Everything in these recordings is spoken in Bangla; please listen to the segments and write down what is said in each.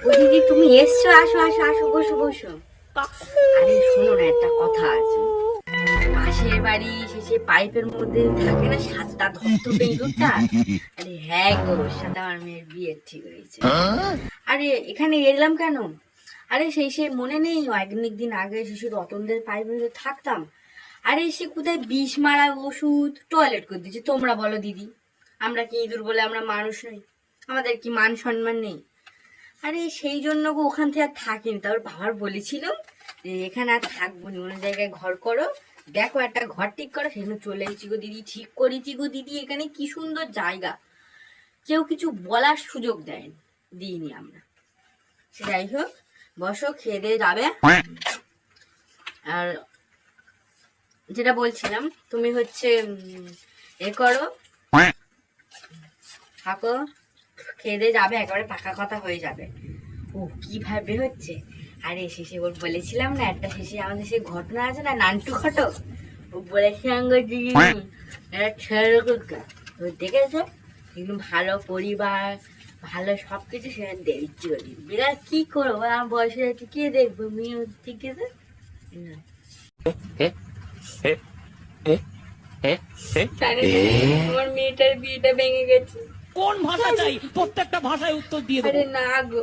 ও দিদি তুমি এসছো, আসো আসো আসো, বসো বসো। আরে শোনো না, একটা কথা আছে। পাশের বাড়ি শেষে পাইপের মধ্যে থাকে না সাতটা ধপধপে ইঁদুরটা? আরে হ্যাঁ গো, ওর সাথে আমার মেয়ের বিয়ে ঠিক হয়েছে। আরে এখানে এলাম কেন? আরে সে মনে নেই অনেক দিন আগে শিশু রতনদের পাইপের মধ্যে থাকতাম। আরে সে কোথায় বিষ মারা ওষুধ টয়লেট করে দিচ্ছে, তোমরা বলো দিদি। আমরা কি ইঁদুর বলে আমরা মানুষ নই? আমাদের কি মান সম্মান নেই? আরে সেই জন্য গো ওখান থেকে আর থাকিনি। তারপর বাবার বলেছিলাম যে এখানে আর থাকবো না, অন্য জায়গায় ঘর করো। দেখো একটা ঘর ঠিক করো, সেখানে চলে এসেছি গো দিদি, ঠিক করেছি গো দিদি। এখানে কি সুন্দর জায়গা, কেউ কিছু বলার সুযোগ দেয়নি, দিইনি আমরা। যাই হোক, বসো, খেয়ে দিয়ে যাবে। আর যেটা বলছিলাম, তুমি হচ্ছে এ করো, থাকো, খেয়ে দিয়ে যাবে, একেবারে পাকা কথা হয়ে যাবে। ও কিভাবে হচ্ছে? আরে শেষে ওর বলেছিলাম না, একটা শেষে আমাদের সেই ঘটনা আছে না, নান্টু খটক। ও বলেছিলাম গো দিদি, একটা ছেলে ও দেখেছো, কিন্তু ভালো পরিবার, ভালো সবকিছু সেখানে দেখছি ওদিন। বিরাট কি করবো, আমার বয়স হয়ে যাচ্ছে, কে দেখবো, মেয়ে ঠিক আছে না। জানি না, আমার মেয়েটার বিয়েটা ভেঙে গেছে। কোন ভাষা চাই প্রত্যেকটা ভাষায় উত্তর দিয়ে দেবো। আরে না গো,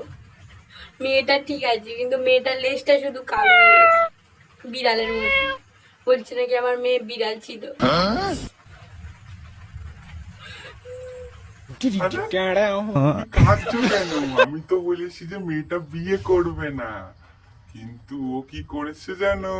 মেয়েটা ঠিক আছে, কিন্তু মেয়েটার লেজটা শুধু কালো হয়ে গেছে, বিড়ালের মতো। বলছে নাকি আমার মেয়ে বিড়াল ছিল। কাঁদছো কেন? আমি তো বলেছি যে মেয়েটা বিয়ে করবে না, কিন্তু ও কি করেছে জানো?